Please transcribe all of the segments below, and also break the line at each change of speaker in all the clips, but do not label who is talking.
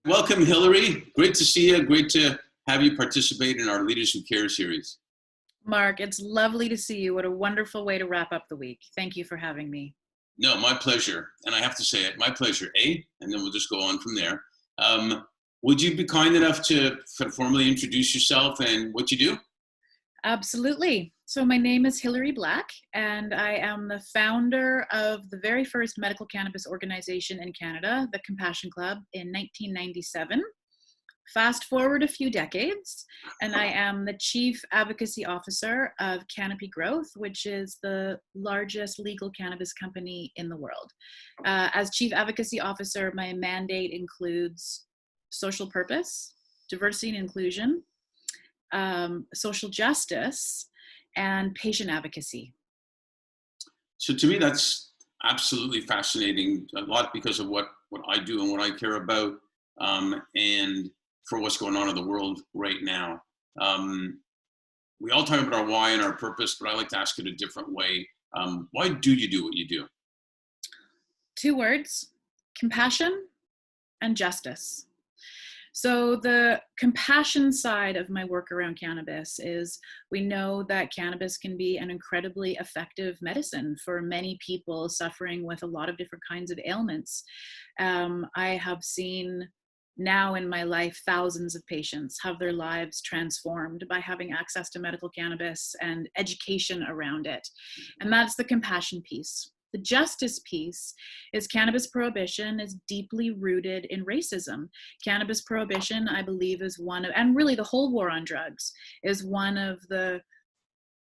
Welcome, Hilary. Great to see you. Great to have you participate in our Leaders Who Care series.
Mark, it's lovely to see you. What a wonderful way to wrap up the week. Thank you for having me.
No, my pleasure. And I have to say it, my pleasure, And then we'll just go on from there. Would you be kind enough to formally introduce yourself and what you do?
Absolutely. So my name is Hilary Black, and I am the founder of the very first medical cannabis organization in Canada, the Compassion Club, in 1997. Fast forward a few decades, and I am the Chief Advocacy Officer of Canopy Growth, which is the largest legal cannabis company in the world. As Chief Advocacy Officer, my mandate includes social purpose, diversity and inclusion, social justice, and patient advocacy.
So to me, that's absolutely fascinating, a lot because of what I do and what I care about, and for what's going on in the world right now. We all talk about our why and our purpose, but I like to ask it a different way. Why do you do what you do?
Two words: compassion and justice. So the compassion side of my work around cannabis is we know that cannabis can be an incredibly effective medicine for many people suffering with a lot of different kinds of ailments. I have seen now in my life thousands of patients have their lives transformed by having access to medical cannabis and education around it. And that's the compassion piece. The justice piece is cannabis prohibition is deeply rooted in racism. Cannabis prohibition, I believe, is one of, and really the whole war on drugs, is one of the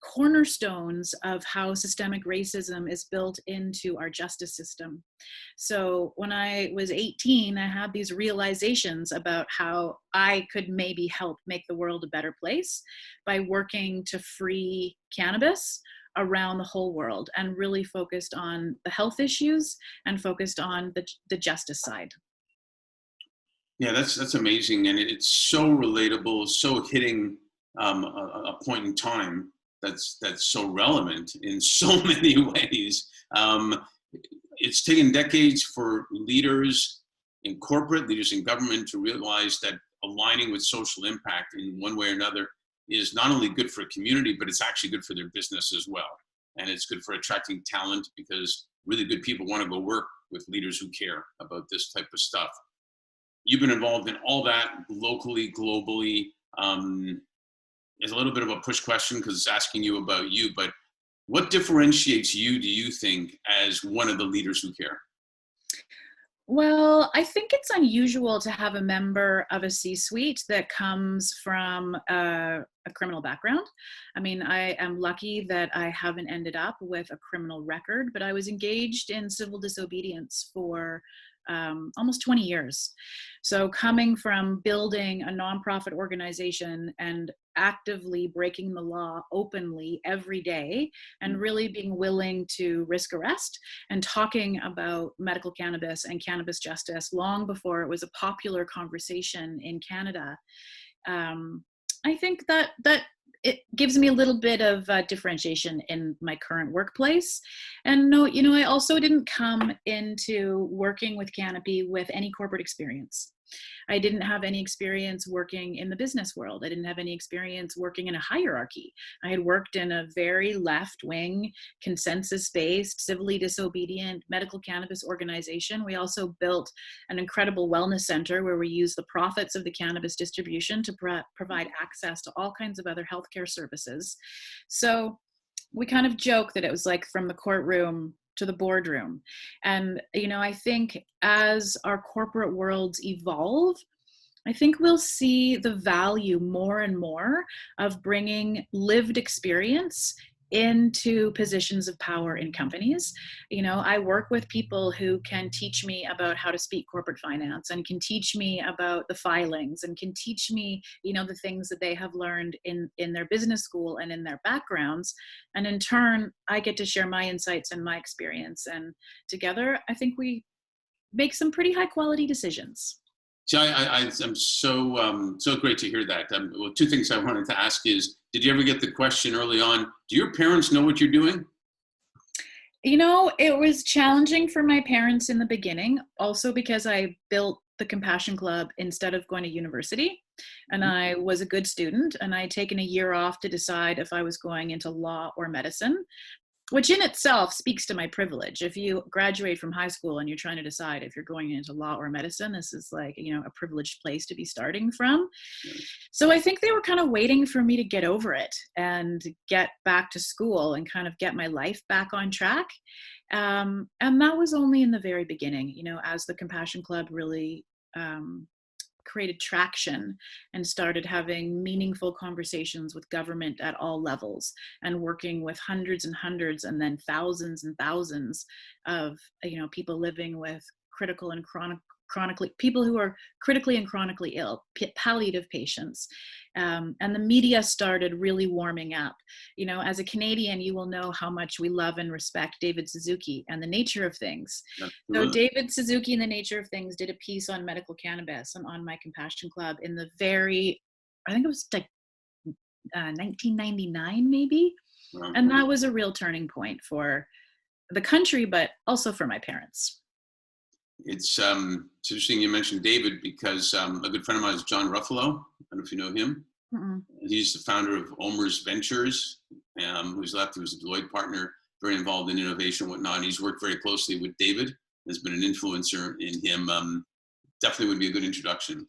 cornerstones of how systemic racism is built into our justice system. So when I was 18, I had these realizations about how I could maybe help make the world a better place by working to free cannabis around the whole world, and really focused on the health issues and focused on the justice side.
Yeah, that's amazing, and it's so relatable, so hitting a point in time that's so relevant in so many ways. It's taken decades for leaders in corporate, leaders in government to realize that aligning with social impact in one way or another is not only good for a community, but it's actually good for their business as well. And it's good for attracting talent because really good people want to go work with leaders who care about this type of stuff. You've been involved in all that locally, globally. It's a little bit of a push question because it's asking you about you, but what differentiates you, do you think, as one of the leaders who care?
Well, I think it's unusual to have a member of a C-suite that comes from a criminal background. I mean, I am lucky that I haven't ended up with a criminal record, but I was engaged in civil disobedience for almost 20 years. So coming from building a nonprofit organization and actively breaking the law openly every day and really being willing to risk arrest and talking about medical cannabis and cannabis justice long before it was a popular conversation in Canada, I think that it gives me a little bit of differentiation in my current workplace. And no, I also didn't come into working with Canopy with any corporate experience. I didn't have any experience working in the business world. I didn't have any experience working in a hierarchy. I had worked in a very left-wing, consensus-based, civilly disobedient medical cannabis organization. We also built an incredible wellness center where we use the profits of the cannabis distribution to provide access to all kinds of other healthcare services. So we kind of joke that it was like from the courtroom to the boardroom. And, I think as our corporate worlds evolve, I think we'll see the value more and more of bringing lived experience into positions of power in companies. I work with people who can teach me about how to speak corporate finance and can teach me about the filings and can teach me, the things that they have learned in their business school and in their backgrounds. And in turn, I get to share my insights and my experience. And together, I think we make some pretty high quality decisions.
See, I'm so great to hear that. Well, two things I wanted to ask is, did you ever get the question early on, do your parents know what you're doing?
It was challenging for my parents in the beginning, also because I built the Compassion Club instead of going to university. And I was a good student, and I had taken a year off to decide if I was going into law or medicine, which in itself speaks to my privilege. If you graduate from high school and you're trying to decide if you're going into law or medicine, this is like, you know, a privileged place to be starting from. So I think they were kind of waiting for me to get over it and get back to school and kind of get my life back on track. And that was only in the very beginning, you know, as the Compassion Club really created traction and started having meaningful conversations with government at all levels and working with hundreds and hundreds and then thousands and thousands of, you know, people living with critical and chronically, people who are critically and chronically ill, palliative patients. And the media started really warming up. You know, as a Canadian, you will know how much we love and respect David Suzuki and the nature of things. So David Suzuki and the Nature of Things did a piece on medical cannabis and on my Compassion Club in the very, I think it was like 1999 maybe. And that was a real turning point for the country, but also for my parents.
It's interesting you mentioned David because a good friend of mine is John Ruffalo. I don't know if you know him.
Mm-mm.
He's the founder of Omer's Ventures, who's left. He was a Deloitte partner, very involved in innovation and whatnot. And he's worked very closely with David, has been an influencer in him. Definitely would be a good introduction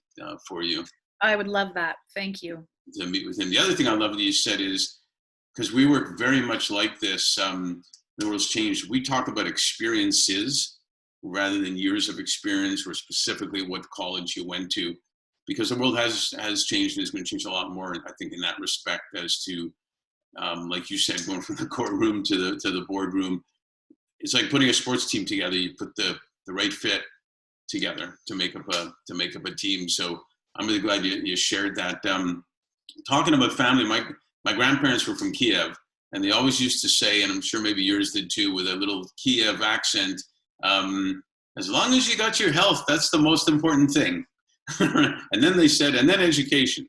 for you.
I would love that. Thank you.
To meet with him. The other thing I love that you said is, because we work very much like this, the world's changed. We talk about experiences rather than years of experience or specifically what college you went to, because the world has changed and is going to change a lot more, I think, in that respect as to, like you said, going from the courtroom to the boardroom. It's like putting a sports team together. You put the right fit together to make up a team. So I'm really glad you shared that. Talking about family, my grandparents were from Kiev, and they always used to say, and I'm sure maybe yours did too, with a little Kiev accent, as long as you got your health, that's the most important thing. And then they said, and then education.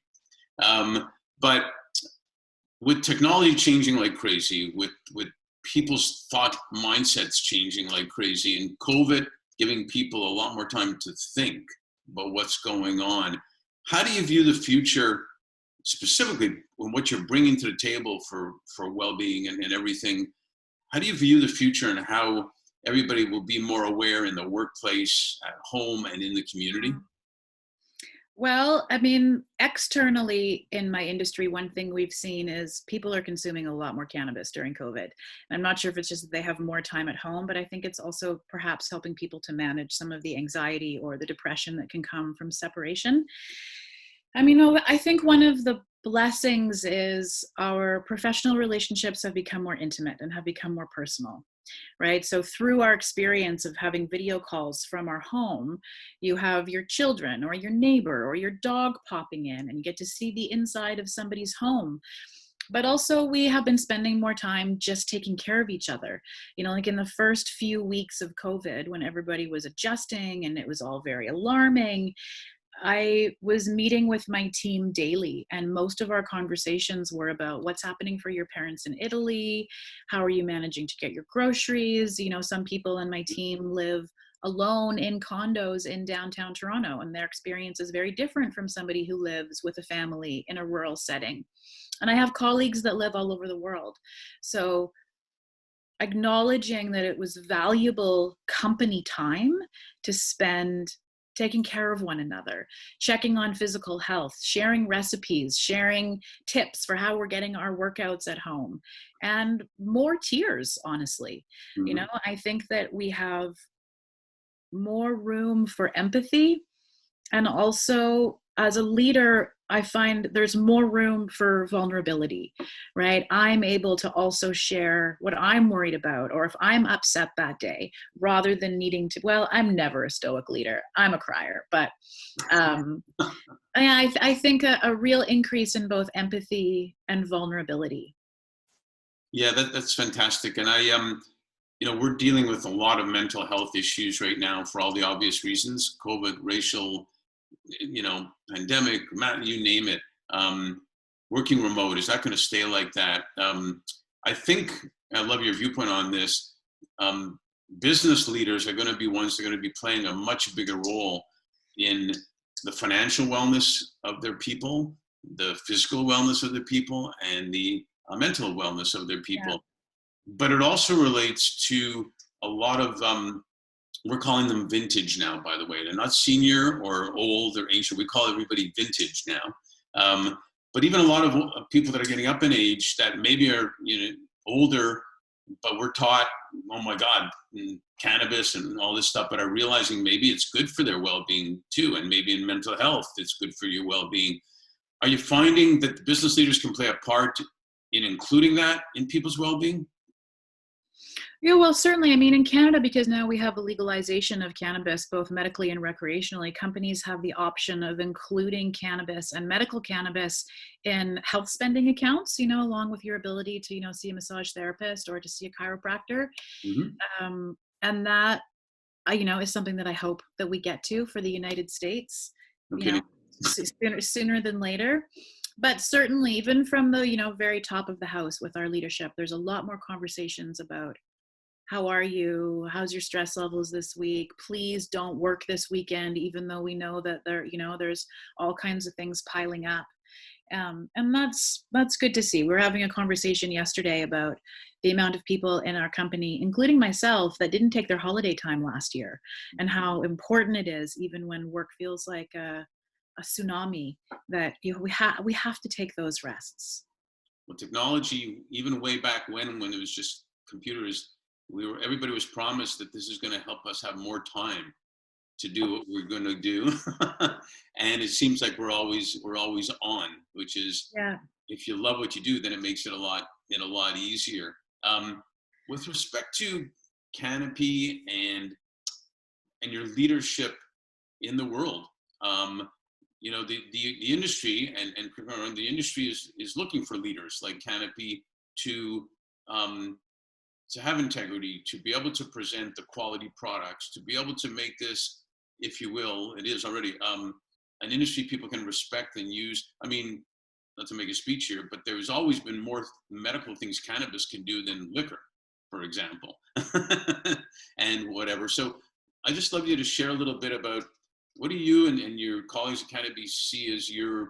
But with technology changing like crazy, with people's thought mindsets changing like crazy, and COVID giving people a lot more time to think about what's going on, how do you view the future, specifically what you're bringing to the table for well-being and everything? How do you view the future and how everybody will be more aware in the workplace, at home, and in the community?
Well, I mean, externally in my industry, one thing we've seen is people are consuming a lot more cannabis during COVID. And I'm not sure if it's just that they have more time at home, but I think it's also perhaps helping people to manage some of the anxiety or the depression that can come from separation. I mean, I think one of the blessings is our professional relationships have become more intimate and have become more personal, right? So through our experience of having video calls from our home, you have your children or your neighbor or your dog popping in, and you get to see the inside of somebody's home. But also we have been spending more time just taking care of each other. You know, like in the first few weeks of COVID, when everybody was adjusting and it was all very alarming, I was meeting with my team daily, and most of our conversations were about what's happening for your parents in Italy. How are you managing to get your groceries? You know, some people in my team live alone in condos in downtown Toronto, and their experience is very different from somebody who lives with a family in a rural setting. And I have colleagues that live all over the world. So acknowledging that it was valuable company time to spend taking care of one another, checking on physical health, sharing recipes, sharing tips for how we're getting our workouts at home, and more tears, honestly. Mm-hmm. You know, I think that we have more room for empathy, and also as a leader, I find there's more room for vulnerability, right? I'm able to also share what I'm worried about, or if I'm upset that day, rather than needing to, well, I'm never a stoic leader. I'm a crier, but I think a real increase in both empathy and vulnerability.
Yeah, that's fantastic. And you know, we're dealing with a lot of mental health issues right now for all the obvious reasons: COVID, racial, you know, pandemic, you name it. Working remote, is that going to stay like that? I think, I love your viewpoint on this. Business leaders are going to be ones that are going to be playing a much bigger role in the financial wellness of their people, the physical wellness of their people, and the mental wellness of their
Yeah.
people. But it also relates to a lot of, we're calling them vintage now, by the way. They're not senior or old or ancient. We call everybody vintage now. But even a lot of people that are getting up in age that maybe are, older, but we're taught, oh my God, cannabis and all this stuff, but are realizing maybe it's good for their well-being too, and maybe in mental health, it's good for your well-being. Are you finding that the business leaders can play a part in including that in people's well-being?
Yeah, well, certainly. I mean, in Canada, because now we have a legalization of cannabis, both medically and recreationally, companies have the option of including cannabis and medical cannabis in health spending accounts, along with your ability to, see a massage therapist or to see a chiropractor.
Mm-hmm.
And that, is something that I hope that we get to for the United States,
No kidding.
sooner than later. But certainly, even from the, very top of the house with our leadership, there's a lot more conversations about how are you? How's your stress levels this week? Please don't work this weekend, even though we know that there's all kinds of things piling up. And that's good to see. We were having a conversation yesterday about the amount of people in our company, including myself, that didn't take their holiday time last year, and how important it is, even when work feels like a tsunami, that we have to take those rests.
Well, technology, even way back when it was just computers, everybody was promised that this is going to help us have more time to do what we're going to do. And it seems like we're always on, which is,
Yeah.
if you love what you do, then it makes it a lot easier. With respect to Canopy and your leadership in the world, the industry and the industry is looking for leaders like Canopy to have integrity, to be able to present the quality products, to be able to make this, if you will, it is already an industry people can respect and use. I mean, not to make a speech here, but there's always been more medical things cannabis can do than liquor, for example, and whatever. So I just love you to share a little bit about what do you and your colleagues at Canopy see as your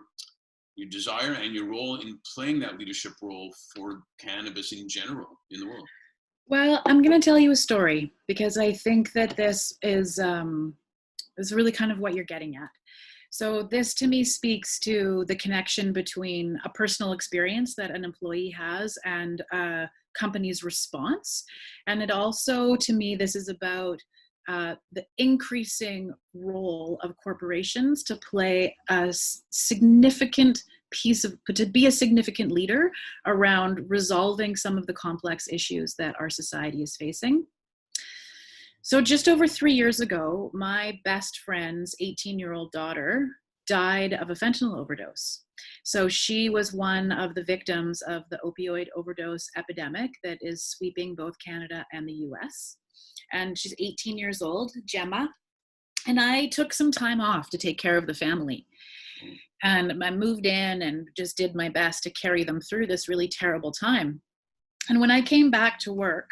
desire and your role in playing that leadership role for cannabis in general in the world.
Well, I'm going to tell you a story because I think that this is really kind of what you're getting at. So this to me speaks to the connection between a personal experience that an employee has and a company's response. And it also, to me, this is about the increasing role of corporations to play a significant to be a significant leader around resolving some of the complex issues that our society is facing. So just over 3 years ago, my best friend's 18-year-old daughter died of a fentanyl overdose. So she was one of the victims of the opioid overdose epidemic that is sweeping both Canada and the US. And she's 18 years old, Gemma. And I took some time off to take care of the family. And I moved in and just did my best to carry them through this really terrible time. And when I came back to work,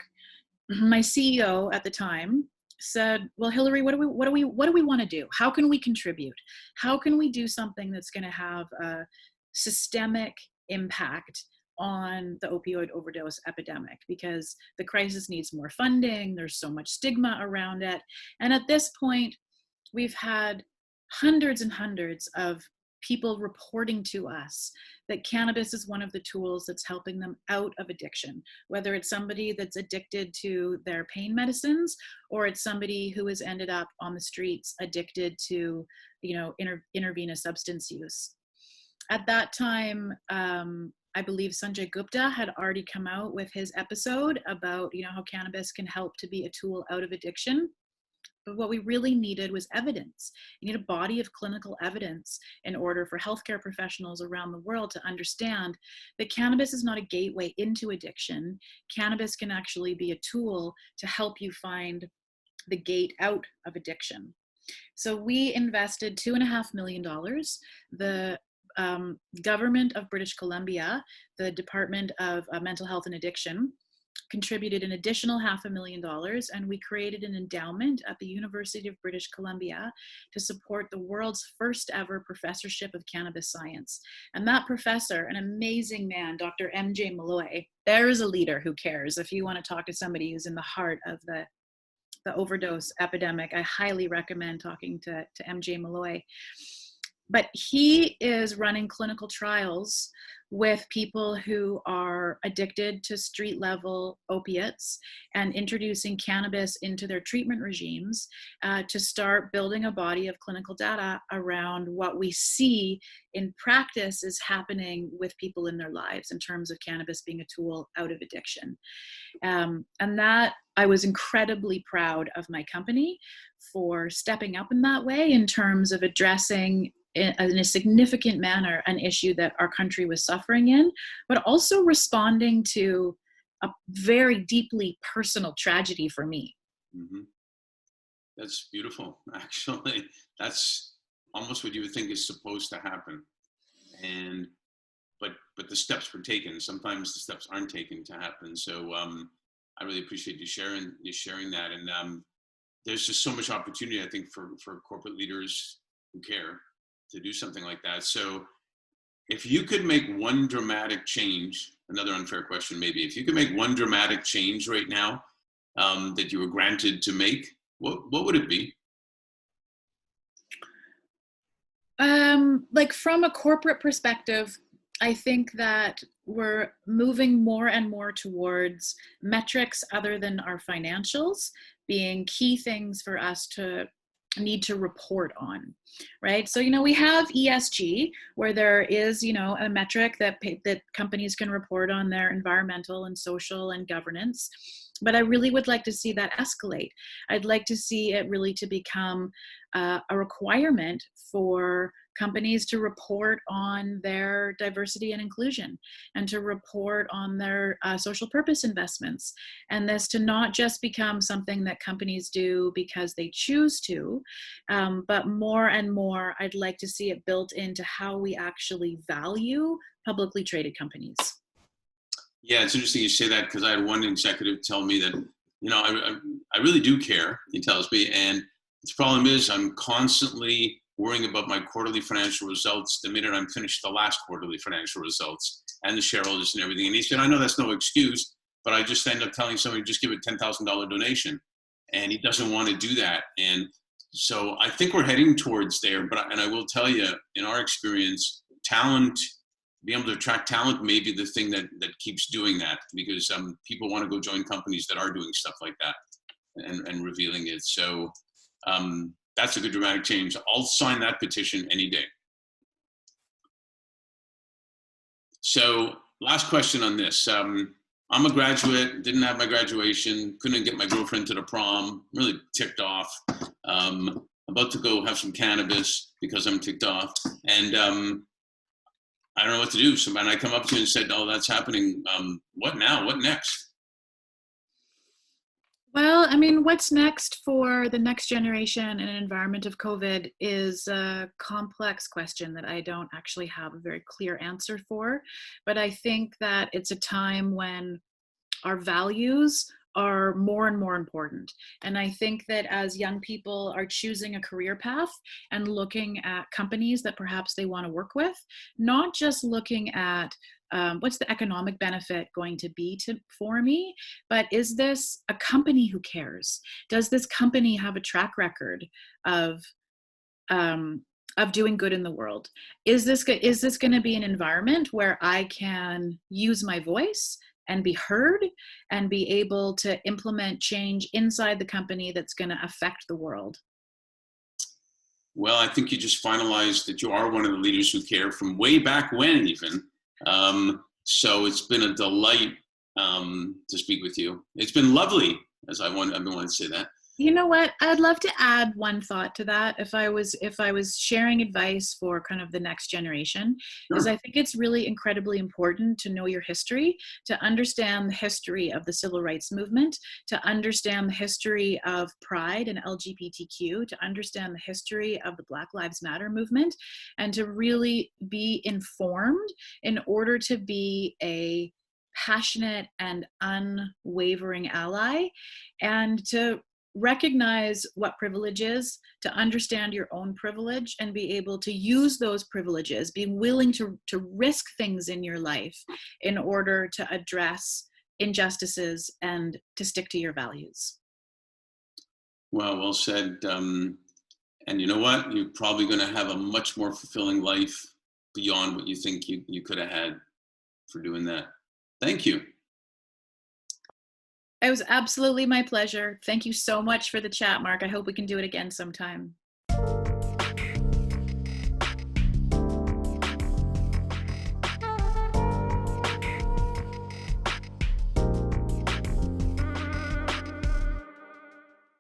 my CEO at the time said, "Well, Hilary, what do we want to do? How can we contribute? How can we do something that's going to have a systemic impact on the opioid overdose epidemic? Because the crisis needs more funding. There's so much stigma around it. And at this point, we've had hundreds and hundreds of people reporting to us that cannabis is one of the tools that's helping them out of addiction, whether it's somebody that's addicted to their pain medicines or it's somebody who has ended up on the streets addicted to, intravenous substance use. At that time, I believe Sanjay Gupta had already come out with his episode about, how cannabis can help to be a tool out of addiction. But what we really needed was evidence. You need a body of clinical evidence in order for healthcare professionals around the world to understand that cannabis is not a gateway into addiction. Cannabis can actually be a tool to help you find the gate out of addiction. So we invested $2.5 million. The government of British Columbia, the Department of Mental Health and Addiction, contributed an additional $500,000, and we created an endowment at the University of British Columbia to support the world's first ever professorship of cannabis science. And that professor, an amazing man, Dr. M.J. Malloy, there is a leader who cares. If you want to talk to somebody who's in the heart of the overdose epidemic, I highly recommend talking to M.J. Malloy. But he is running clinical trials with people who are addicted to street level opiates and introducing cannabis into their treatment regimes to start building a body of clinical data around what we see in practice is happening with people in their lives in terms of cannabis being a tool out of addiction. And that I was incredibly proud of my company for stepping up in that way in terms of addressing in a significant manner an issue that our country was suffering in, but also responding to a very deeply personal tragedy for me.
Mm-hmm. That's beautiful, actually. That's almost what you would think is supposed to happen. And but the steps were taken. Sometimes the steps aren't taken to happen. So I really appreciate you sharing that. And there's just so much opportunity, I think, for corporate leaders who care to do something like that. So if you could make one dramatic change, another unfair question maybe, if you could make one dramatic change right now that you were granted to make, what would it be?
Like from a corporate perspective, I think that we're moving more and more towards metrics other than our financials being key things for us to need to report on, right? So, we have ESG where there is, a metric that companies can report on their environmental and social and governance. But I really would like to see that escalate. I'd like to see it really to become a requirement for companies to report on their diversity and inclusion and to report on their social purpose investments. And this to not just become something that companies do because they choose to, but more and more, I'd like to see it built into how we actually value publicly traded companies.
Yeah, it's interesting you say that because I had one executive tell me that, I really do care, he tells me, and the problem is I'm constantly worrying about my quarterly financial results the minute I'm finished the last quarterly financial results and the shareholders and everything. And he said, I know that's no excuse, but I just end up telling somebody, just give a $10,000 donation. And he doesn't want to do that. And so I think we're heading towards there, and I will tell you, in our experience, talent, being able to attract talent may be the thing that keeps doing that, because people want to go join companies that are doing stuff like that and revealing it. So that's a good dramatic change. I'll sign that petition any day. So last question on this. I'm a graduate, didn't have my graduation, couldn't get my girlfriend to the prom, really ticked off. About to go have some cannabis because I'm ticked off. And I don't know what to do. So when I come up to you and said, oh, that's happening, what now? What next?
Well, what's next for the next generation in an environment of COVID is a complex question that I don't actually have a very clear answer for. But I think that it's a time when our values are more and more important. And I think that as young people are choosing a career path and looking at companies that perhaps they want to work with, not just looking at what's the economic benefit going to be for me, but is this a company who cares? Does this company have a track record of doing good in the world? Is this going to be an environment where I can use my voice and be heard and be able to implement change inside the company that's going to affect the world?
Well, I think you just finalized that you are one of the leaders who care from way back when even. So it's been a delight to speak with you. It's been lovely, I've been wanting to say that.
You know what? I'd love to add one thought to that. If I was sharing advice for kind of the next generation, is I think it's really incredibly important to know your history, to understand the history of the civil rights movement, to understand the history of Pride and LGBTQ, to understand the history of the Black Lives Matter movement, and to really be informed in order to be a passionate and unwavering ally, and to recognize what privilege is, to understand your own privilege and be able to use those privileges, being willing to risk things in your life in order to address injustices and to stick to your values.
Well said. And you know what? You're probably going to have a much more fulfilling life beyond what you think you could have had for doing that. Thank you.
It was absolutely my pleasure. Thank you so much for the chat, Mark. I hope we can do it again sometime.